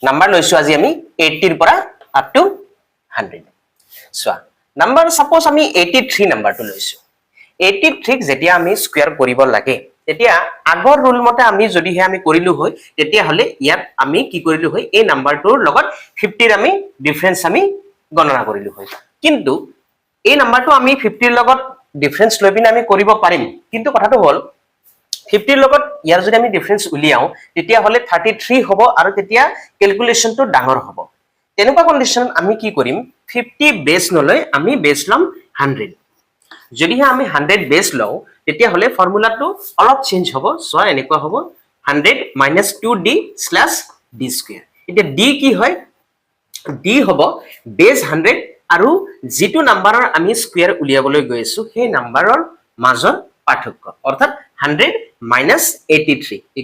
number লৈছো আজি আমি 80 ৰ পৰা up to 100 soya number suppose আমি 83 নাম্বাৰটো লৈছো 83 ক যেতিয়া আমি স্কয়াৰ কৰিব লাগে তেতিয়া আগৰ ৰুল মতে আমি যদিহে আমি কৰিলো হয় তেতিয়া হলে ইয়াত আমি কি কৰিলো হয় এই নাম্বাৰটোৰ লগত 50 ৰ আমি ডিফাৰেন্স আমি গণনা কৰিলো হয় কিন্তু এই নাম্বাৰটো আমি 50 ৰ লগত ডিফাৰেন্স লৈ পিনে আমি কৰিব পাৰিম কিন্তু কথাটো হল 50 ৰ লগত ইয়াৰ যদি আমি ডিফাৰেন্স উলিয়াও তেতিয়া হলে 33 হ'ব আৰু তেতিয়া ক্যালকুলেশনটো ডাঙৰ হ'ব তেনেকুৱা কন্ডিশন আমি কি কৰিম 50 বেস নলৈ আমি বেস লম 100 যদিহে আমি 100 বেস লও তেতিয়া হলে ফৰ্মুলাটো অলপ চেঞ্জ হ'ব সো এনেকুৱা হ'ব 100 - 2d / d স্কয়াৰ এতিয়া d কি হয় d হ'ব বেস 100 আৰু যেটো নাম্বাৰৰ আমি স্কয়াৰ উলিয়াবলৈ গৈ আছো সেই নাম্বাৰৰ মাজৰ পাৰ্থক্য অৰ্থাৎ 100 - 83 =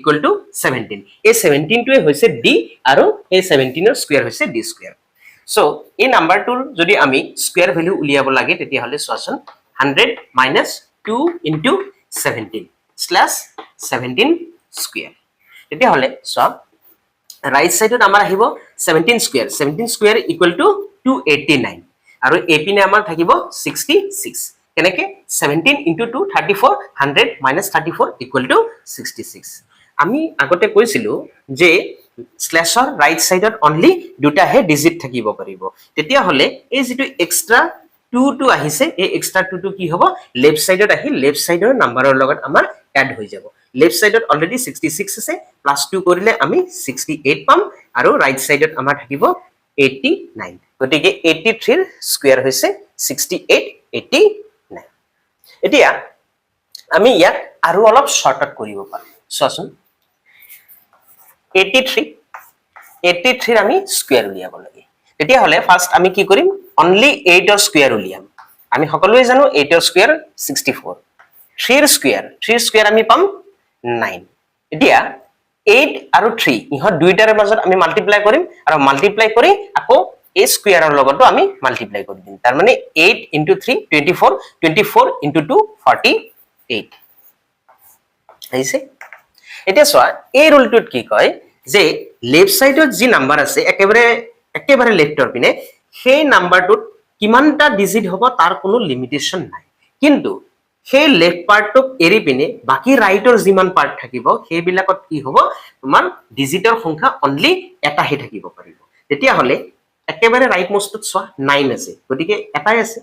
17 এই 17 টোৱে হৈছে d আৰু এই 17 ৰ স্কয়াৰ হৈছে d স্কয়াৰ সো এই নাম্বাৰটোৰ যদি আমি স্কয়াৰ ভ্যালু উলিয়াব লাগে তেতিয়া হলে সোয়াচোন 100 - 2 * 17 / 17 স্কয়াৰ তেতিয়া হলে সো ৰাইট সাইডত আমাৰ আহিব 17 স্কয়াৰ 17 স্কয়াৰ = 289 আৰু এপিনে আমাৰ থাকিব 66 কেনেকে 17 * 2 34 100 - 34 = 66 আমি আগতে কৈছিলো যে স্ল্যাশৰ ৰাইট সাইডত অনলি দুটাহে ডিজিট থাকিব পাৰিব তেতিয়া হলে এই যেটো এক্সট্ৰা 2 টো আহিছে এই এক্সট্ৰা 2 টো কি হ'ব লেফট সাইডত আহি লেফট সাইডৰ নাম্বাৰৰ লগত আমাৰ এড হৈ যাব লেফট সাইডত অলৰেডি 66 আছে প্লাস 2 কৰিলে আমি 68 পাম আৰু ৰাইট সাইডত আমাৰ থাকিব 89 গতিকে 83 ৰ স্কয়াৰ হৈছে 68 89 এতিয়া আমি ইয়াক আৰু অলপ শৰ্টকাট কৰিব পাৰো সোৱাচোন 83 আমি স্কয়াৰ উলিয়াব লাগে তেতিয়া হলে ফাৰ্স্ট আমি কি কৰিম অনলি 8 ৰ স্কয়াৰ উলিয়াম আমি সকলোৱে জানো 8 ৰ স্কয়াৰ 64 3 ৰ স্কয়াৰ আমি পাম 9 এতিয়া 8 আৰু 3 ইহত দুইটাৰ মাজত আমি মাল্টিপ্লাই কৰিম আৰু মাল্টিপ্লাই কৰি আকৌ এই স্কয়াৰৰ লগতো আমি মাল্টিপ্লাই কৰি দিম তাৰ মানে 8 * 3 24 24 * 2 48 আহিছে এতিয়া সোয়া এই ৰুলটোত কি কয় যে লেফট সাইডত যি নাম্বাৰ আছে একেবাৰে লেফটৰ পিনে সেই নাম্বাৰটোত কিমানটা ডিজিট হ'ব তাৰ কোনো লিমিটেশন নাই কিন্তু সেই লেফট পাৰ্টক এৰি পিনে বাকি ৰাইটৰ যিমান পাৰ্ট থাকিব সেইবিলাকত কি হ'ব তোমাৰ ডিজিটৰ সংখ্যা অনলি এটাহে থাকিব পাৰিব তেতিয়া হলে একেবাৰে ৰাইট মোষ্টত সোয়া 9 আছে গতিকে এটাই আছে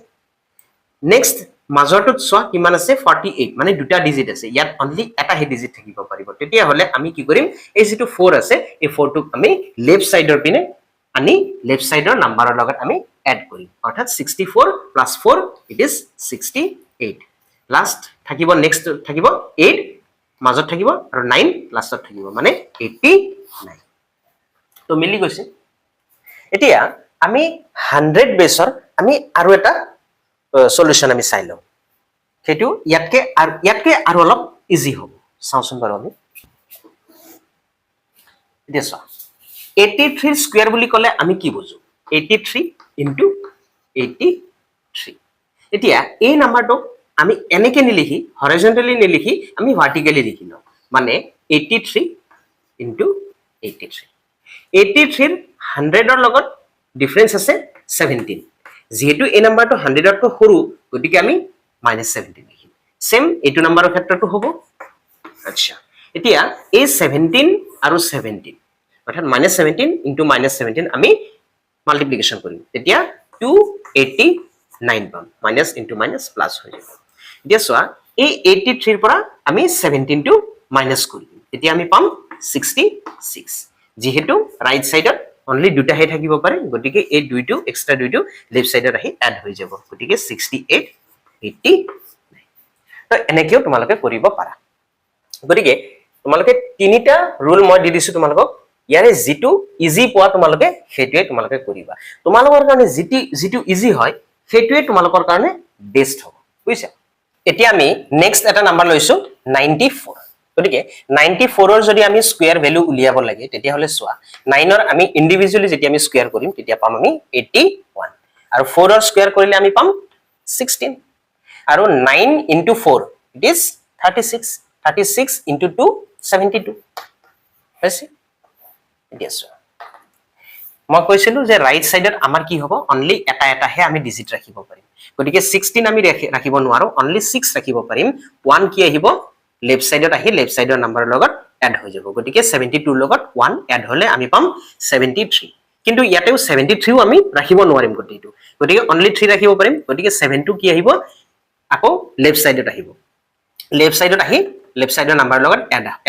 নেক্সট মাজৰটোত সোয়া কিমান আছে 48 মানে দুটা ডিজিট আছে ইয়াত অনলি এটাহে ডিজিট থাকিব পাৰিব তেতিয়া হলে আমি কি কৰিম এই যেটো 4 আছে এই 4 টোক আমি লেফট সাইডৰ পিনে আনি লেফট সাইডৰ নাম্বাৰৰ লগত আমি এড কৰিম অৰ্থাৎ 64 + 4 = 68 লাস্ট থাকিব নেক্সট থাকিব 8 মাজত থাকিব আৰু 9 লাষ্টত থাকিব মানে 89 তো মিলি গৈছে এতিয়া আমি 100 বেসৰ আমি আৰু এটা সলিউশন আমি চাই লও হেতু ইয়াতকে আৰু অলপ ইজি হ'ব চাওচোন বাৰু আমি এতিয়া চোৱা 83 স্কয়াৰ বুলি কলে আমি কি বুজো 83 * 83 এতিয়া এই নাম্বাৰটো আমি এনেকে নিলিখি হৰাইজন্টালি নিলিখি আমি ভাৰ্টিক্যালি লিখি লও মানে 83 * 83 83 ৰ 100 ৰ লগত ডিফাৰেন্স আছে 17 যেহেতু এই নাম্বাৰটো 100 তকৈ সৰু গতিকে আমি -17 লিখিম সেম এইটো নাম্বাৰৰ ক্ষেত্ৰটো হ'ব আচ্ছা এতিয়া এই 17 আৰু 17 অৰ্থাৎ -17 * -17 আমি মাল্টিপ্লিকেশন কৰিম তেতিয়া 289 পাম মাইনাস ইনটু মাইনাস প্লাস হৈ যাব এতিয়া সোয়া এই 83 ৰ পৰা আমি 17 টো মাইনাস কৰিম এতিয়া আমি পাম 66 যেহেতু ৰাইট সাইডত অনলি দুটাহে থাকিব পাৰে গতিকে এই দুইটো এক্সট্ৰা দুইটো লেফট সাইডত আহি এড হৈ যাব গতিকে 68 89 তো এনেকেও তোমালোকে কৰিব পাৰা গতিকে তোমালোকে তিনিটা ৰুল মই দি দিছো তোমালোকক ইয়াৰে যেটো ইজি পোৱা তোমালোকে হেতুৱে তোমালোকে কৰিবা তোমালোকৰ কাৰণে যেটো ইজি হয় হেতুৱে তোমালোকৰ কাৰণে বেস্ট হ'ব বুজিছা এতিয়া আমি নেক্সট এটা নাম্বাৰ লৈছো 94 গতিকে 94 ৰ যদি আমি স্কয়াৰ ভ্যালু উলিয়াব লাগে তেতিয়া হলে সোয়া 9 ৰ আমি ইন্ডিভিজুয়ালি যেতিয়া আমি স্কয়াৰ কৰিম তেতিয়া পাম আমি 81 আৰু 4 ৰ স্কয়াৰ কৰিলে আমি পাম 16 আৰু 9 * 4 it is 36 36 * 2 72 হৈছে এতিয়া সোয়া মই কৈছিলো যে ৰাইট সাইডত আমাৰ কি হ'ব অনলি এটা এটাহে আমি ডিজিট ৰাখিব পাৰিম গতিকে 16 আমি ৰাখিব নোৱাৰো অনলি 6 ৰাখিব পাৰিম 1 কি আহিব লেফট সাইডত আহি লেফট সাইডৰ নাম্বাৰৰ লগত এড হৈ যাব গতিকে 72 লগত 1 এড হলে আমি পাম 73 কিন্তু ইয়াতেও 73 ও আমি ৰাখিব নোৱাৰিম গতিটো গতিকে অনলি 3 ৰাখিব পাৰিম গতিকে 72 কি আহিব আকৌ লেফট সাইডত আহিব লেফট সাইডত আহি লেফট সাইডৰ নাম্বাৰৰ লগত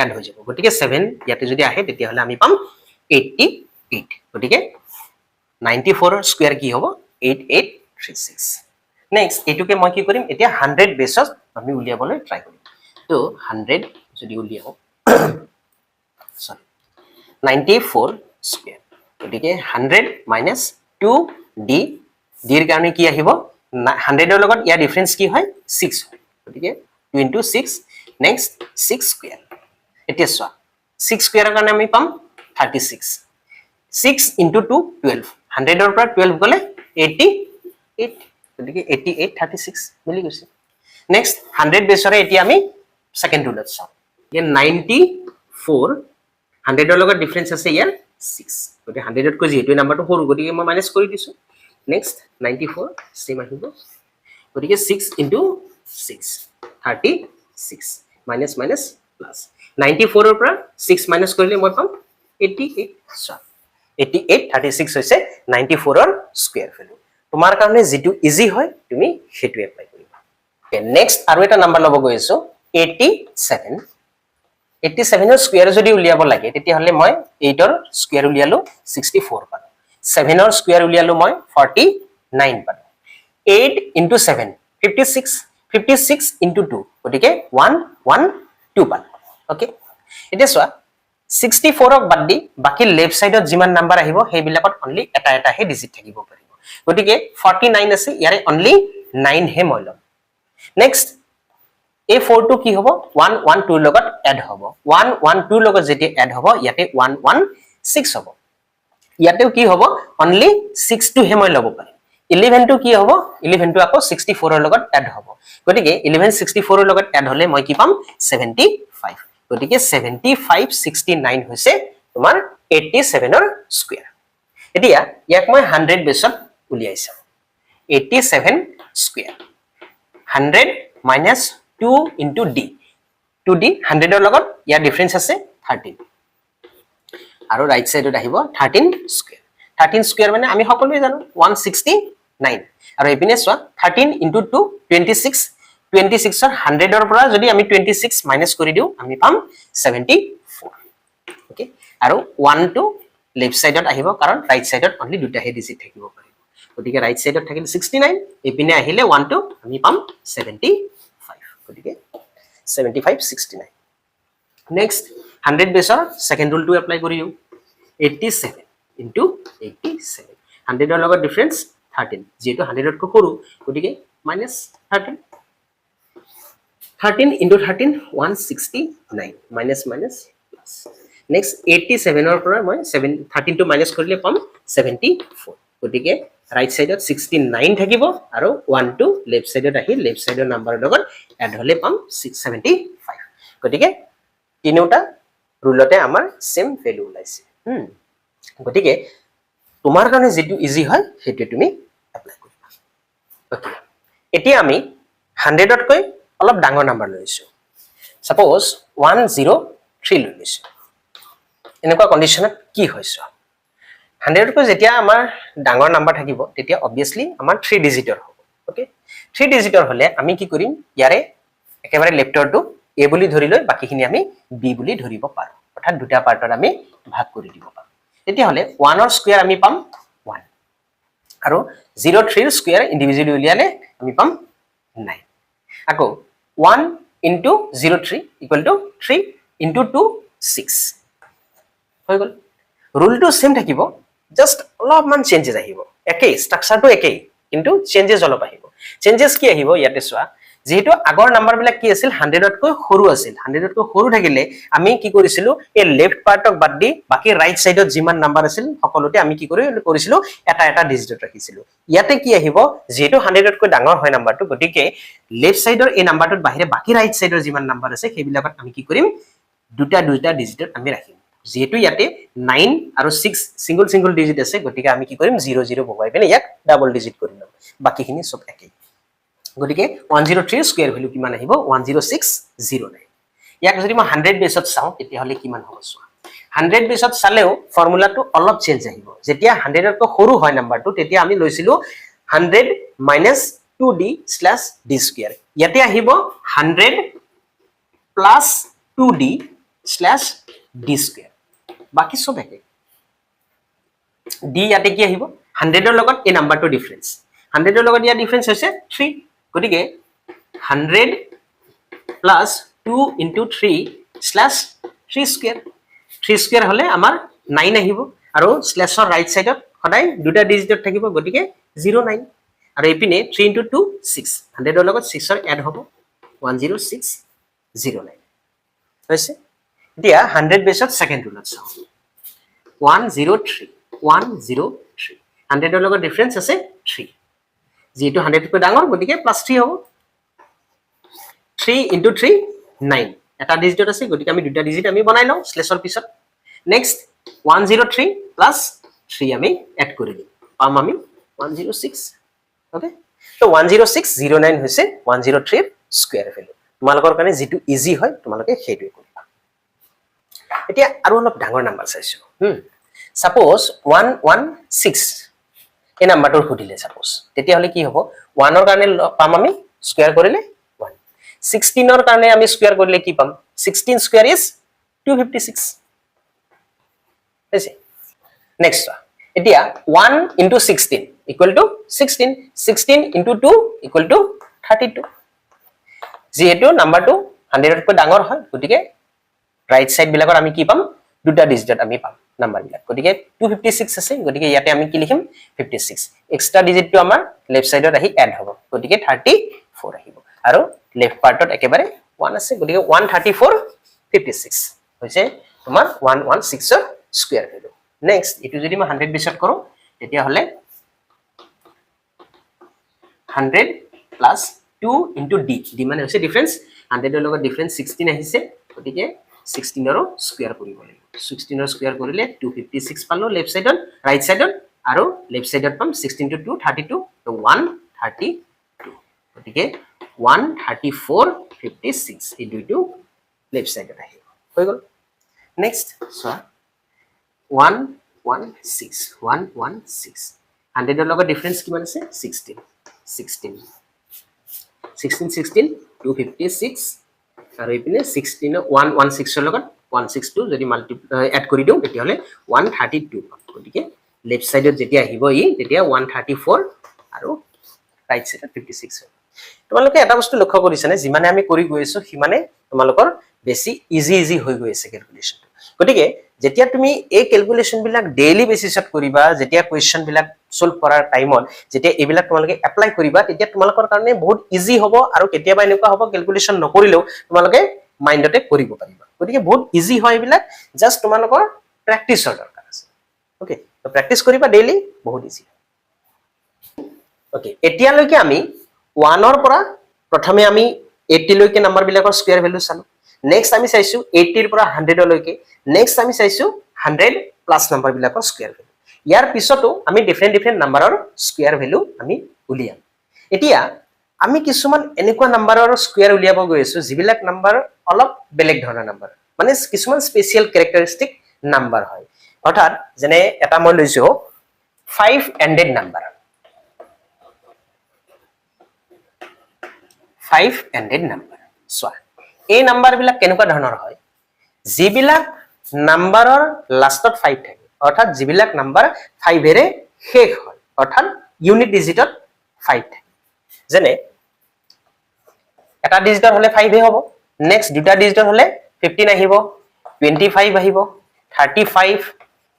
এড হৈ যাব গতিকে 7 ইয়াতে যদি আহে তেতিয়া হলে আমি পাম 88 গতিকে 94 ৰ স্কয়াৰ কি হ'ব 8836 নেক্সট এটুকে মই কি কৰিম এতিয়া 100 বেসত আমি উলিয়াবলৈ ট্ৰাই কৰিম তো 100 যদি উলিয়াও সৰি 94 স্কয়াৰ গতিকে 100 মাইনাস 2d ডিৰ কাৰণে কি আহিব 100 ৰ লগত ইয়াৰ ডিফাৰেন্স কি হয় 6 হয় গতিকে 2 into 6 next 6 square এতিয়া চোৱা 6 square ৰ কাৰণে আমি পাম 36 6 into 2 12 100 ৰ পৰা 12 গলে 88 গতিকে 88 36 মিলি গৈছে নেক্সট 100 বেসৰে এতিয়া আমি সেকেন্ড ৰুলত চাও ইয়া 94 100 ৰ লগত ডিফাৰেন্স আছে ইয়াৰ 6 গতিকে 100 ত কৈ যেটো নাম্বাৰটো সৰু গতিকে মই মাইনাস কৰি দিছো নেক্সট 94 সেম আহিব গতিকে 6 into 6 36 minus minus plus 94 ৰ পৰা 6 minus কৰিলে মই পাম 88 সো 88 36 হৈছে 94 ৰ স্কয়াৰ ভ্যালু তোমাৰ কাৰণে যেটো ইজি হয় তুমি হেতু এপ্লাই কৰিবা নেক্সট আৰু এটা নাম্বাৰ লব গৈছো 87 87 ৰ স্কয়াৰ যদি উলিয়াব লাগে তেতিয়া হলে মই 8 ৰ স্কয়াৰ উলিয়ালো 64 পালো 7 ৰ স্কয়াৰ উলিয়ালো মই 49 পালো 8 into 7 56 56 into 2 গতিকে 112 পালো ওকে এতিয়া চোৱা 64 ক বাদ দি বাকি লেফট সাইডত যিমান নাম্বাৰ আহিব হেবিলাকত অনলি এটা এটা হে ডিজিট থাকিব পাৰিব গতিকে 49 আছে ইয়াৰে অনলি 9 হে মই লম নেক্সট এই 4 টো কি হ'ব 112 লগত এড হ'ব 112 লগত যেতিয়া এড হ'ব ইয়াতে 116 হ'ব ইয়াতেও কি হ'ব অনলি 6 টো হে মই লব পাৰিম 11 টো কি হ'ব 11 টো আকৌ 64 ৰ লগত এড হ'ব গতিকে 11 64 ৰ লগত এড হলে মই কি পাম 75 গতিকে 75 69 হৈছে তোমাৰ 87 ৰ স্কয়াৰ এতিয়া ইয়াক মই 100 বেসত উলিয়াইছো 87 square 100 minus 2 into d 2d 100 ৰ লগত ইয়াৰ ডিফাৰেন্স আছে 13 আৰু ৰাইট সাইডত আহিব 13 স্কয়াৰ 13 স্কয়াৰ মানে আমি সকলোৱে জানো 169 আৰু এপিনে চোৱা 13 into 2 26 26 ৰ 100 ৰ পৰা যদি আমি 26 মাইনাস কৰি দিও আমি পাম 74 ওকে আৰু 1 টো লেফট সাইডত আহিব কাৰণ ৰাইট সাইডত অনলি দুটা হে ডিজিট থাকিব পাৰিব গতিকে ৰাইট সাইডত থাকিল 69 এপিনে আহিলে 1 টো আমি পাম 75 গতিকে 75 69 নেক্সট 100 বেসৰ সেকেন্ড ৰুল টো এপ্লাই কৰি দিও 87 into 87 100 ৰ লগত ডিফাৰেন্স 13 যেটো 100 কৈ সৰু গতিকে minus 13 13 into 13 169 minus minus plus next 87 ৰ পৰা মই 13 টো মাইনাস কৰিলে পাম 74 গতিকে ৰাইট সাইডত 69 থাকিব আৰু 1 টো লেফট সাইডত আহি লেফট সাইডৰ নাম্বাৰৰ লগত এড হলে পাম 675 গতিকে তিনিটা ৰুলতে আমাৰ সেম ভ্যালু ওলাইছে গতিকে তোমাৰ কাৰণে যেটো ইজি হয় হেতু তুমি এপ্লাই কৰিবা ওকে এতিয়া আমি 100 তকৈ অলপ ডাঙৰ নাম্বাৰ লৈছো সাপোজ 103 লৈছো এনেকুৱা কন্ডিশনত কি হৈছে 100 তকৈ যেতিয়া আমাৰ ডাঙৰ নাম্বাৰ থাকিব তেতিয়া obviously আমাৰ 3 ডিজিটৰ হ'ব ওকে 3 ডিজিটৰ হলে আমি কি কৰিম ইয়াৰে একেবাৰে লেফটৰটো a বুলি ধৰি লৈ বাকিখিনি আমি b বুলি ধৰিব পাৰো অৰ্থাৎ দুটা পাৰ্টত আমি ভাগ কৰি দিব পাৰো তেতিয়া হলে 1 ৰ স্কয়াৰ আমি পাম 1 আৰু 03 ৰ স্কয়াৰ ইন্ডিভিজুয়ালি উলিয়ালে আমি পাম 9 আকৌ 1 into 03 equal to 3 into 2 6 হৈ গল ৰুলটো সেম থাকিব জাস্ট অলপমান চেঞ্জেস আহিব একেই স্ট্ৰাকচাৰটো একেই কিন্তু চেঞ্জেস অলপ আহিব চেঞ্জেস কি আহিব ইয়াতে চোৱা যেহেতু আগৰ নাম্বাৰ বিলাক কি আছিল 100 তকৈ সৰু আছিল 100 তকৈ সৰু থাকিলে আমি কি কৰিছিলো এই লেফট পাৰ্টক বাদ দি বাকি ৰাইট সাইডত যিমান নাম্বাৰ আছিল সকলোতে আমি কি কৰিছিলো এটা এটা ডিজিট ৰাখিছিলো ইয়াতে কি আহিব যেহেতু 100 তকৈ ডাঙৰ হয় নাম্বাৰটো গতিকে লেফট সাইডৰ এই নাম্বাৰটোৰ বাহিৰে বাকি ৰাইট সাইডৰ যিমান নাম্বাৰ আছে সেইবিলাকত আমি কি কৰিম দুটা ডিজিটত আমি ৰাখিম যেহেতু ইয়াতে 9 আৰু 6 সিঙ্গল ডিজিট আছে গতিকে আমি কি কৰিম 00 বহাই পিনে ইয়াক ডাবল ডিজিট কৰি লম বাকিখিনি সব একেই গতিকে 103 স্কয়াৰ ভ্যালু কিমান আহিব 10609 ইয়াক যদি মই 100 বেছত চাওঁ তেতিয়া হলে কিমান হ'ব চোৱা 100 বেছত চালেও ফৰ্মুলাটো অলপ চেঞ্জ আহিব যেতিয়া 100 তকৈ সৰু হয় নাম্বাৰটো তেতিয়া আমি লৈছিলো 100 - 2d / d স্কয়াৰ ইয়াতে আহিব 100 + 2d / d স্কয়াৰ বাকি সব একে d ইয়াতে কি আহিব 100 ৰ লগত এই নাম্বাৰটো ডিফাৰেন্স 100 ৰ লগত ইয়াৰ ডিফাৰেন্স হৈছে 3 গতিকে 100 + 2 * 3 / 3 স্কয়াৰ 3 স্কয়াৰ হলে আমাৰ 9 আহিব আৰু স্ল্যাশৰ ৰাইট সাইডত সদায় দুটা ডিজিটত থাকিব গতিকে 09 আৰু এপিনে 3 * 2 6 100 ৰ লগত 6 ৰ এড হ'ব 10609 হৈছে এতিয়া 100 বেছত সেকেন্ড ৰুলত চাওঁ 103 100 ৰ লগত ডিফাৰেন্স আছে 3 যেহেতু 100 তকৈ ডাঙৰ গতিকে +3 হ'ব 3 * 3 9 এটা ডিজিটত আছে গতিকে আমি দুটা ডিজিট আমি বনাই লওঁ স্ল্যাশৰ পিছত নেক্সট 103 + 3 আমি এড কৰি দিম পাম আমি 106 ওকে তো 10609 হৈছে 103 ৰ স্কয়াৰ ভ্যালু তোমালোকৰ কাৰণে যেটো ইজি হয় তোমালোকে সেইটোই কৰিবা এতিয়া আৰু অলপ ডাঙৰ নাম্বাৰ চাইছো সাপোজ 116 এই নাম্বাৰটো খুদিলে সাপোজ তেতিয়া হলে কি হ'ব 1 ৰ কাৰণে পাম আমি স্কয়াৰ কৰিলে 1 16 ৰ কাৰণে আমি স্কয়াৰ কৰিলে কি পাম 16 স্কয়াৰ ইজ 256 হৈছে নেক্সট এতিয়া 1 * 16 = 16 16 * 2 = 32 যেহেতু নাম্বাৰটো 100 তকৈ ডাঙৰ হয় গতিকে ৰাইট সাইড বিলাকৰ আমি কি পাম দুটা ডিজিটত আমি পাম নাম্বাৰ বিলাক গতিকে 256 আছে গতিকে ইয়াতে আমি কি লিখিম 56 এক্সট্ৰা ডিজিটটো আমাৰ লেফট সাইডত আহি এড হ'ব গতিকে 34 আহিব আৰু লেফট পাৰ্টত একেবাৰে 1 আছে গতিকে 134 56 হৈছে তোমাৰ 116 ৰ স্কয়াৰ ভ্যালু নেক্সট এটো যদি মই 100 বেছত কৰো তেতিয়া হলে 100 + 2 * d d মানে হৈছে ডিফাৰেন্স 100 ৰ লগত ডিফাৰেন্স 16 আহিছে গতিকে 16 ৰ স্কয়াৰ কৰিব লাগিব 16 ৰ স্কয়াৰ কৰিলে 256 পালো লেফট সাইডত ৰাইট সাইডত আৰু লেফট সাইডত পাম 16 * 2 32 তো 132 গতিকে 134 56 এই দুইটো লেফট সাইডত আহিব হৈ গল নেক্সট সো 116 100 ৰ লগত ডিফাৰেন্স কিমান আছে 16 256 আৰু ইপিনে 16 116 ৰ লগত 162 যদি মাল্টিপ্লাই এড কৰি দিও তেতিয়া হলে 132 পাম গতিকে লেফট সাইডত যেতিয়া আহিব ই তেতিয়া 134 আৰু ৰাইট সাইডত 56 হয় তোমালোকে এটা বস্তু লক্ষ্য কৰিছানে যিমানে আমি কৰি গৈছো সিমানে তোমালোকৰ বেছি ইজি হৈ গৈছে ক্যালকুলেশন গতিকে যেতিয়া তুমি এই ক্যালকুলেশন বিলাক ডেইলি বেসিছত কৰিবা যেতিয়া কোৱেশ্চন বিলাক সলভ কৰাৰ টাইমত যেতিয়া এবিলাক তোমালোকে এপ্লাই কৰিবা তেতিয়া তোমালোকৰ কাৰণে বহুত ইজি হ'ব আৰু কেতিয়াবা এনেকুৱা হ'ব ক্যালকুলেশন নকৰিলেও তোমালোকে মাইন্ডতে কৰিব পাৰিবা গতিকে বহুত ইজি হয় এবিলাক জাস্ট তোমালোকৰ প্ৰেক্টিছৰ দৰকাৰ আছে ওকে তো প্ৰেক্টিছ কৰিবা ডেইলি বহুত ইজি ওকে এতিয়ালৈকে আমি 1 ৰ পৰা প্ৰথমে আমি 80 লৈকে নাম্বাৰ বিলাকৰ স্কয়াৰ ভ্যালু চালো নেক্সট আমি চাইছো 80 ৰ পৰা 100 লৈকে নেক্সট আমি চাইছো 100 প্লাস নাম্বাৰ বিলাকৰ স্কয়াৰ ভ্যালু ইয়াৰ পিছতো আমি ডিফাৰেন্ট নাম্বাৰৰ স্কয়াৰ ভ্যালু আমি উলিয়াম এতিয়া আমি কিছুমান এনেকুৱা নাম্বাৰৰ স্কয়াৰ উলিয়াব গৈছো যিবিলাক নাম্বাৰ অলপ বেলেগ ধৰণৰ নাম্বাৰ মানে কিছুমান স্পেশাল ক্যাৰেক্টাৰিস্টিক নাম্বাৰ হয় অৰ্থাৎ যেনে এটা মই লৈছো 5-ended নাম্বাৰ 5-ended নাম্বাৰ সোৱা এই নাম্বাৰ বিলাক কেনেকুৱা ধৰণৰ হয় যিবিলাক নাম্বাৰৰ লাষ্টত 5 থাকে অৰ্থাৎ যিবিলাক নাম্বাৰ 5 এৰে শেষ হয় অৰ্থাৎ ইউনিট ডিজিটত 5 থাকে যেনে এটা ডিজিটৰ হলে 5 এ হ'ব নেক্সট দুটা ডিজিটৰ হলে 15 আহিব 25 আহিব 35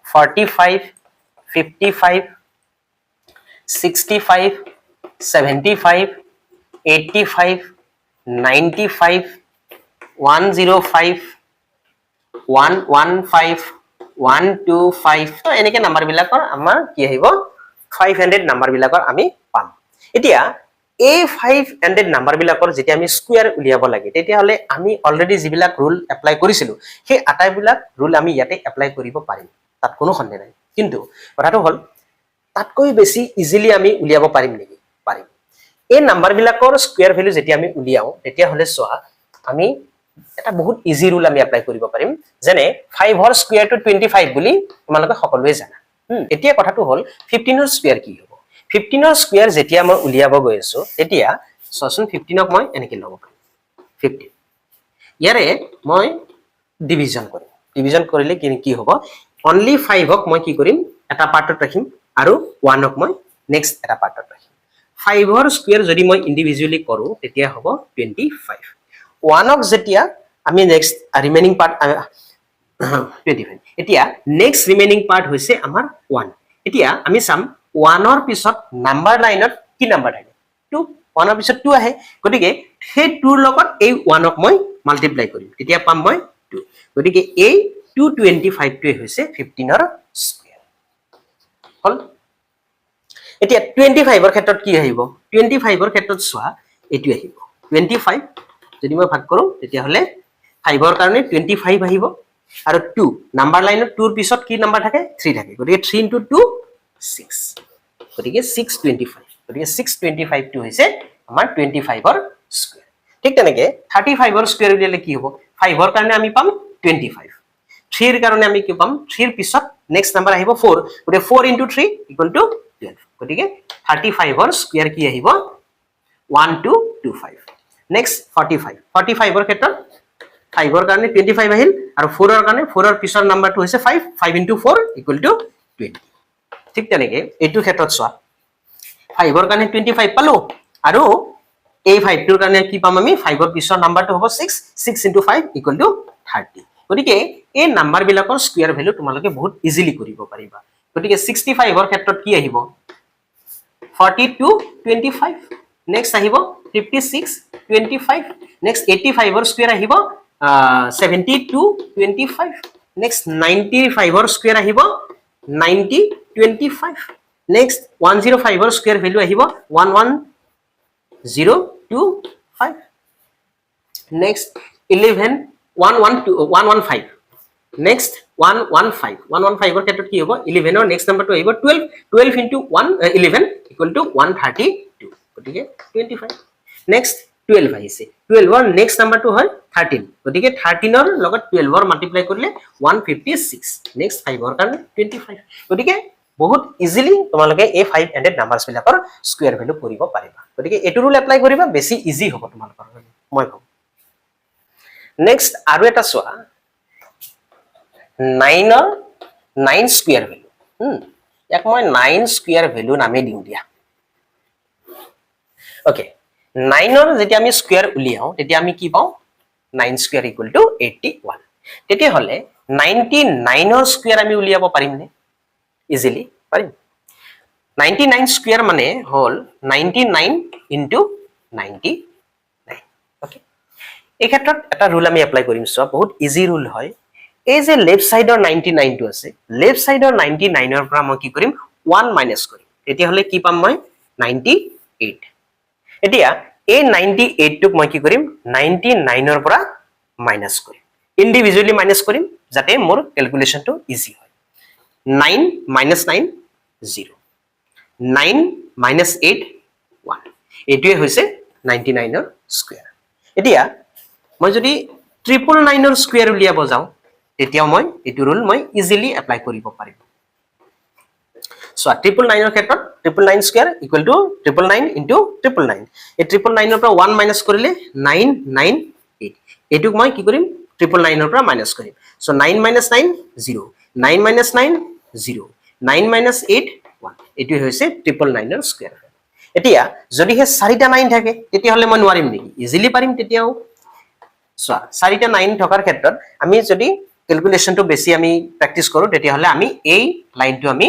45 55 65 75 85 95 105 115 125 তো এনেকে নাম্বাৰ বিলাকৰ আমাৰ কি আহিব 500 নাম্বাৰ বিলাকৰ আমি পাম এতিয়া এই 500 নাম্বাৰ বিলাকৰ যেতিয়া আমি স্কয়াৰ উলিয়াব লাগে তেতিয়া হলে আমি অলৰেডি যিবিলাক ৰুল এপ্লাই কৰিছিলো সেই আটাইবিলাক ৰুল আমি ইয়াতে এপ্লাই কৰিব পাৰিম তাত কোনো সন্দেহ নাই কিন্তু কথাটো হল তাতকৈ বেছি ইজিলি আমি উলিয়াব পাৰিম নেকি পাৰিম এই নাম্বাৰ বিলাকৰ স্কয়াৰ ভ্যালু যেতিয়া আমি উলিয়াও তেতিয়া হলে সোৱা আমি এটা বহুত ইজি ৰুল আমি এপ্লাই কৰিব পাৰিম যেনে 5 ৰ স্কয়াৰ টু 25 বুলি তোমালোকে সকলোৱে জানা এতিয়া কথাটো হল 15 ৰ স্কয়াৰ কি হ'ব 15 ৰ স্কয়াৰ যেতিয়া মই উলিয়াব গৈ আছো তেতিয়া সচোন 15 ক মই এনেকৈ লব পাৰিম 15 ইয়াৰে মই ডিভিজন কৰিম ডিভিজন কৰিলে কি হ'ব অনলি 5 ক মই কি কৰিম এটা পাৰ্টত ৰাখিম আৰু 1 ক মই নেক্সট এটা পাৰ্টত ৰাখিম 5 ৰ স্কয়াৰ যদি মই ইন্ডিভিজুয়ালি কৰো তেতিয়া হ'ব 25 1 ক যেতিয়া আমি নেক্সট ৰিমেইনিং পাৰ্ট 25 এতিয়া নেক্সট ৰিমেইনিং পাৰ্ট হৈছে আমাৰ 1 এতিয়া আমি চাম 1 ৰ পিছত নাম্বাৰ লাইনত কি নাম্বাৰ থাকে 2 1 ৰ পিছত 2 আহে গতিকে সেই 2 ৰ লগত এই 1 ক মই মাল্টিপ্লাই কৰিম তেতিয়া পাম মই 2 গতিকে এই 225 টোৱে হৈছে 15 ৰ স্কয়াৰ হল এতিয়া 25 ৰ ক্ষেত্ৰত কি আহিব 25 ৰ ক্ষেত্ৰত সোৱা এটো আহিব 25 যদি মই ভাগ কৰো তেতিয়া হলে 5 ৰ কাৰণে 25 আহিব আৰু 2 নাম্বাৰ লাইনত 2 ৰ পিছত কি নাম্বাৰ থাকে 3 থাকে গতিকে 3 * 2 6 গতিকে 625 গতিকে 625 টো হৈছে আমাৰ 25 ৰ স্কয়াৰ ঠিক তেনেকে 35 ৰ স্কয়াৰ উলিয়ালে কি হ'ব 5 ৰ কাৰণে আমি পাম 25 3 ৰ কাৰণে আমি কি পাম 3 ৰ পিছত নেক্সট নাম্বাৰ আহিব 4 গতিকে 4 * 3 = 12 গতিকে 35 ৰ স্কয়াৰ কি আহিব 1225 নেক্সট 45 ৰ ক্ষেত্ৰত 5 ৰ কাৰণে 25 আহিল আৰু 4 ৰ কাৰণে 4 ৰ পিছৰ নাম্বাৰটো হৈছে 5 5 * 4 = 20 ঠিক তেনেকে এইটো ক্ষেত্ৰত সোৱা 5 ৰ কাৰণে 25 পালো আৰু এই 5 টোৰ কাৰণে কি পাম আমি 5 ৰ পিছৰ নাম্বাৰটো হ'ব 6 6 * 5 = 30 গতিকে এই নাম্বাৰ বিলাকৰ স্কয়াৰ ভ্যালু তোমালোকে বহুত ইজিলি কৰিব পাৰিবা গতিকে 65 ৰ ক্ষেত্ৰত কি আহিব 42 25 নেক্সট আহিব 56 25 নেক্সট 85 ৰ স্কয়াৰ আহিব 72 25 নেক্সট 95 ৰ স্কয়াৰ আহিব 90 25 নেক্সট 105 ৰ স্কয়াৰ ভ্যালু আহিব 11025 নেক্সট 11 115 নেক্সট 115 ৰ ক্ষেত্ৰত কি হ'ব 11 ৰ নেক্সট নাম্বাৰটো আহিব 12 12 * 11 = 132 গতিকে 25 নেক্সট 12 আহিছে 12 ৰ নেক্সট নাম্বাৰটো হয় 13 গতিকে 13 ৰ লগত 12 ৰ মাল্টিপ্লাই কৰিলে 156 নেক্সট 5 ৰ কাৰণে 25 গতিকে বহুত ইজিলি তোমালোকে এই 500 নাম্বাৰছ বিলাকৰ স্কয়াৰ ভ্যালু কৰিব পাৰিবা গতিকে এটো ৰুল এপ্লাই কৰিবা বেছি ইজি হ'ব তোমালোকৰ মই ভাবো নেক্সট আৰু এটা সোৱা 9 ৰ 9 স্কয়াৰ ভ্যালু ইয়াক মই 9 স্কয়াৰ ভ্যালু নামে দিম দিয়া ওকে 9 ৰ যেতিয়া আমি স্কয়াৰ উলিয়াও তেতিয়া আমি কি পাও 9 স্কয়াৰ = 81 তেতিয়া হলে 99 ৰ স্কয়াৰ আমি উলিয়াব পাৰিম নে ইজিলি পাৰিম 99 স্কয়াৰ মানে হল 99 * 99 ওকে এই ক্ষেত্ৰত এটা ৰুল আমি এপ্লাই কৰিম সো বহুত ইজি ৰুল হয় এই যে লেফট সাইডৰ 99 টো আছে লেফট সাইডৰ 99 ৰ পৰা মই কি কৰিম 1 মাইনাস কৰিম তেতিয়া হলে কি পাম মই 98 এতিয়া এই 98 টোক মই কি কৰিম 99 ৰ পৰা মাইনাস কৰিম ইন্ডিভিজুয়ালি মাইনাস কৰিম যাতে মোৰ ক্যালকুলেশনটো ইজি হয় 9 - 9 0 9 - 8 1 এটোৱে হৈছে 99 ৰ স্কয়াৰ এতিয়া মই যদি 999 ৰ স্কয়াৰ উলিয়াব যাও তেতিয়া মই এটো ৰুল মই ইজিলি এপ্লাই কৰিব পাৰিম সো 999 ৰ ক্ষেত্ৰত 999 স্কয়াৰ = 999 * 999 এই 999 ৰ পৰা 1 মাইনাস কৰিলে 998 এটোক মই কি কৰিম 999 ৰ পৰা মাইনাস কৰিম সো 9 - 9 0 9 - 9 0 9 - 8 1 এটো হৈছে 999 ৰ স্কয়াৰ এতিয়া যদি হে 4টা 9 থাকে তেতিয়া হলে মই নোৱাৰিম নেকি ইজিলি পাৰিম তেতিয়াও সো 4টা 9 থকাৰ ক্ষেত্ৰত আমি যদি ক্যালকুলেশনটো বেছি আমি প্ৰেক্টিস কৰো তেতিয়া হলে আমি এই লাইনটো আমি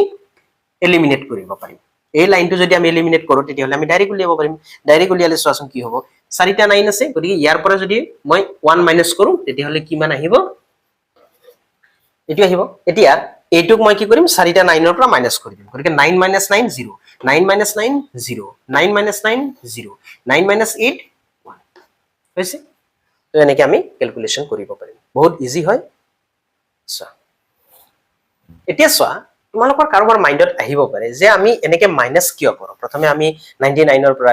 এলিমিনেট কৰিব পাৰিম এই লাইনটো যদি আমি এলিমিনেট কৰো তেতিয়া হলে আমি ডাইৰেক্ট উলিয়াব পাৰিম ডাইৰেক্ট উলিয়ালে সোৱাচোন কি হ'ব 4টা 9 আছে গতিকে ইয়াৰ পৰা যদি মই 1 মাইনাস কৰো তেতিয়া হলে কিমান আহিব এটো আহিব এতিয়া এইটোক মই কি কৰিম 4টা 9 ৰ পৰা মাইনাস কৰি দিম গতিকে 9 - 9 0 9 minus 9 0 9 minus 9 0 9 minus 8 1 হৈছে তো এনেকৈ আমি ক্যালকুলেশন কৰিব পাৰিম বহুত ইজি হয় চোৱা এতিয়া চোৱা তোমালোকৰ কাৰোবাৰ মাইন্ডত আহিব পাৰে যে আমি এনেকৈ মাইনাস কিয় কৰো প্ৰথমে আমি 99 ৰ পৰা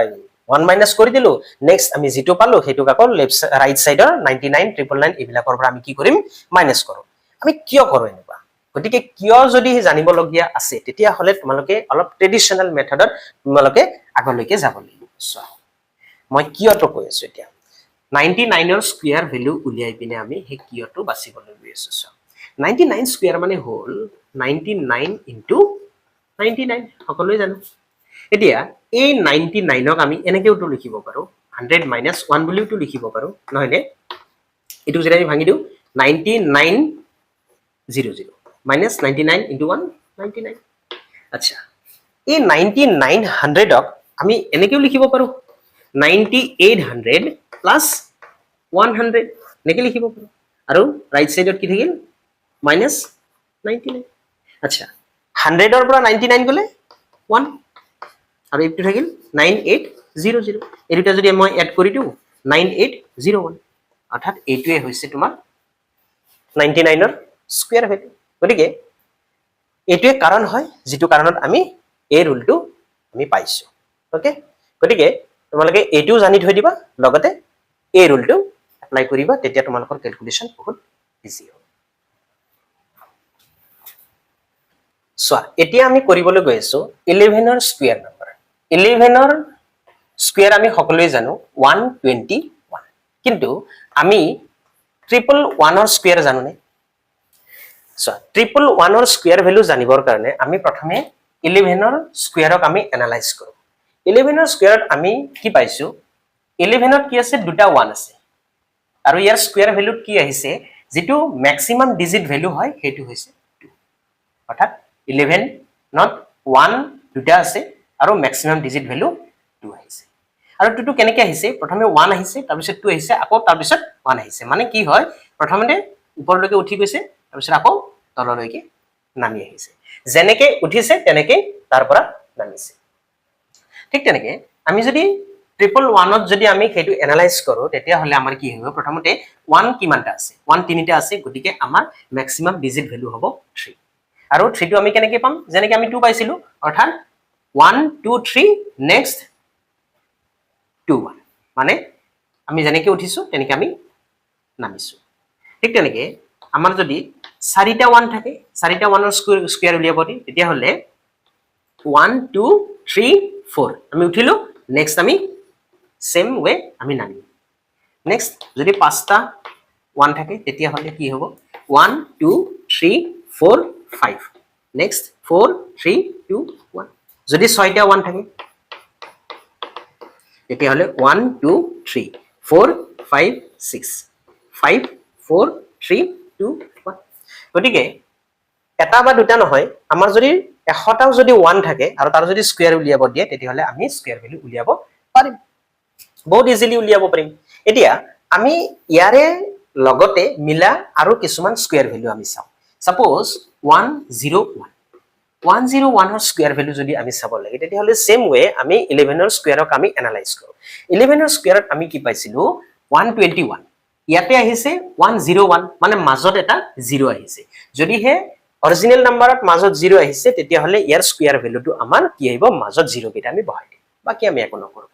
1 মাইনাস কৰি দিলো নেক্সট আমি যেটো পালো হেতু আকৌ লেফট ৰাইট সাইডৰ 99 999 এবিলাকৰ পৰা আমি কি কৰিম মাইনাস কৰো আমি কিয় কৰো এনেকুৱা গতিকে কিয় যদি জানিবলগীয়া আছে তেতিয়া হলে তোমালোকে অলপ ট্ৰেডিশনাল মেথডত তোমালোকে আগলৈকে যাব লাগিব চোৱা মই কিয়টো কৈ আছো এতিয়া 99 ৰ স্কয়াৰ ভ্যালু উলিয়াই পিনে আমি হে কিয়টো বাছিবলৈ গৈ আছো চোৱা 99 স্কয়াৰ মানে হল 99 into 99 সকলোৱে জানো এতিয়া এই 99 ক আমি এনেকেওটো লিখিব পাৰো 100 minus 1 বুলিওটো লিখিব পাৰো নহয়নে এটো যদি আমি ভাঙি দিও 99 00 minus 99 into 1 99 আচ্ছা এই 99 100 ক আমি এনেকেও লিখিব পাৰো 9800 plus 100 এনেকে লিখিব পাৰো আৰু ৰাইট সাইডত কি থাকিল minus 99 আচ্ছা 100 ৰ পৰা 99 গলে 1 আৰু এইটো থাকিল 9800 এই দুটা যদি মই এড কৰি দিও 9801 অৰ্থাৎ এইটোৱে হৈছে তোমাৰ 99 ৰ স্কয়াৰ ভ্যালু গতিকে এইটোৱে কাৰণ হয় যেটো কাৰণত আমি এই ৰুলটো আমি পাইছো ওকে গতিকে তোমালোকে এইটো জানি থৈ দিবা লগতে এই ৰুলটো এপ্লাই কৰিবা তেতিয়া তোমালোকৰ ক্যালকুলেশন বহুত ইজি হ'ব সোয়া এতিয়া আমি কৰিবলৈ গৈ আছো 11 ৰ স্কয়াৰ নম্বৰ 11 ৰ স্কয়াৰ আমি সকলোৱে জানো 121 কিন্তু আমি 111 ৰ স্কয়াৰ জানো নে সোয়া 111 ৰ স্কয়াৰ ভ্যালু জানিবৰ কাৰণে আমি প্ৰথমে 11 ৰ স্কয়াৰক আমি এনালাইজ কৰো 11 ৰ স্কয়াৰত আমি কি পাইছো 11 ত কি আছে দুটা 1 আছে আৰু ইয়াৰ স্কয়াৰ ভ্যালু কি আহিছে যেটো ম্যাক্সিমাম ডিজিট ভ্যালু হয় হেতু হৈছে 2 অৰ্থাৎ 11 not 1 দুটা আছে আৰু ম্যাক্সিমাম ডিজিট ভ্যালু 2 আহিছে আৰু 2 কেনেকৈ আহিছে প্ৰথমে 1 আহিছে তাৰ পিছত 2 আহিছে আকৌ তাৰ পিছত 1 আহিছে মানে কি হয় প্ৰথমতে ওপৰলৈকে উঠি গৈছে তাৰ পিছত আকৌ তললৈকে নামি আহিছে যেনেকৈ উঠিছে তেনেকৈ তাৰ পৰা নামিছে ঠিক তেনেকৈ আমি যদি 111 ত যদি আমি হেতু এনালাইজ কৰো তেতিয়া হলে আমাৰ কি হ'ব প্ৰথমতে 1 কিমানটা আছে 1 তিনিটা আছে গতিকে আমাৰ ম্যাক্সিমাম ডিজিট ভ্যালু হ'ব 3 আৰু 3 টো আমি কেনেকৈ পাম যেনেকৈ আমি 2 পাইছিলো অৰ্থাৎ 1 2 3 নেক্সট 2 1 মানে আমি যেনেকৈ উঠিছো তেনেকৈ আমি নামিছো ঠিক তেনেকৈ আমাৰ যদি 4টা 1 থাকে 4টা 1 ৰ স্কয়াৰ উলিয়াব দি তেতিয়া হলে 1 2 3 4 আমি উঠিলো নেক্সট আমি সেম ওয়ে আমি নামিম নেক্সট যদি 5টা 1 থাকে তেতিয়া হলে কি হ'ব 1 2 3 4 5 next 4 3 2 1 যদি 6টা 1 থাকে তেতিয়া হলে 1 2 3 4 5 6 5 4 3 2 1 গতিকে এটা বা দুটা নহয় আমাৰ যদি 100টাও যদি 1 থাকে আৰু তাৰ যদি স্কয়াৰ উলিয়াব দিয়ে তেতিয়া হলে আমি স্কয়াৰ ভ্যালু উলিয়াব পাৰিম বহুত ইজিলি উলিয়াব পাৰিম এতিয়া আমি ইয়াৰে লগতে মিলা আৰু কিছুমান স্কয়াৰ ভ্যালু আমি চাও সাপোজ 101 101 ৰ স্কয়াৰ ভ্যালু যদি আমি চাব লাগে তেতিয়া হলে সেম ওয়ে আমি 11 ৰ স্কয়াৰক আমি এনালাইজ কৰো 11 ৰ স্কয়াৰত আমি কি পাইছিলো 121 ইয়াতে আহিছে 101 মানে মাজত এটা 0 আহিছে যদি হে অৰিজিনাল নাম্বাৰত মাজত 0 আহিছে তেতিয়া হলে ইয়াৰ স্কয়াৰ ভ্যালুটো আমাৰ কি আহিব মাজত 0 কেটা আমি বহাই দিম বাকি আমি একো নকৰো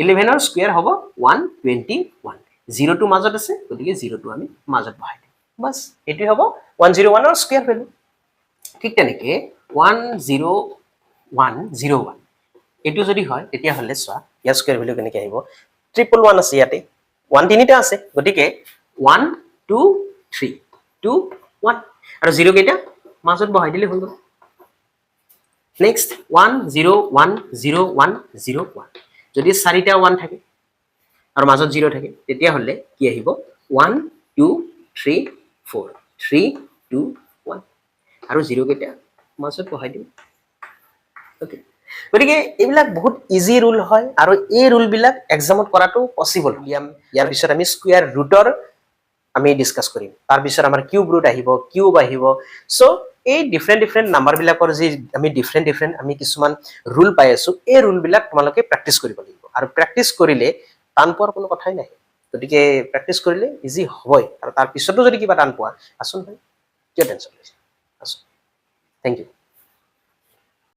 11 ৰ স্কয়াৰ হ'ব 121 0 টো মাজত আছে গতিকে 0 টো আমি মাজত বহাই দিম বাস এটো হ'ব 101 ৰ স্কয়াৰ ভ্যালু ঠিক তেনেকৈ 10101 এটো যদি হয় তেতিয়া হলে সোয়া ইয়াৰ স্কয়াৰ ভ্যালু কেনেকৈ আহিব 111 আছে ইয়াতে 1 তিনিটা আছে গতিকে 1 2 3 2 1 আৰু 0 কেটা মাজত বহাই দিলে হৈ গল নেক্সট 1010101 যদি 4টা 1 থাকে আৰু মাজত 0 থাকে তেতিয়া হলে কি আহিব 1 2 3 4 3 2 1 আৰু 0 কেটা মাজত বহাই দিম ওকে গতিকে এইবিলাক বহুত ইজি ৰুল হয় আৰু এই ৰুল বিলাক এক্সামত কৰাটো পসিবল ইয়াৰ পিছত আমি স্কয়াৰ ৰুটৰ আমি ডিসকাস কৰিম তাৰ পিছত আমাৰ কিউব ৰুট আহিব কিউব আহিব সো এই ডিফাৰেণ্ট নাম্বাৰ বিলাকৰ যি আমি ডিফাৰেণ্ট আমি কিছুমান ৰুল পাই আছো এই ৰুল বিলাক তোমালোকে প্ৰেক্টিচ কৰিব লাগিব আৰু প্ৰেক্টিচ কৰিলে টান পোৱাৰ কোনো কথাই নাই গতিকে প্ৰেক্টিচ কৰিলে ইজি হ'বই আৰু তাৰ পিছতো যদি কিবা টান পোৱা আচোন ভাই কিয় টেনচন লৈছে আচোন থ্যাংক ইউ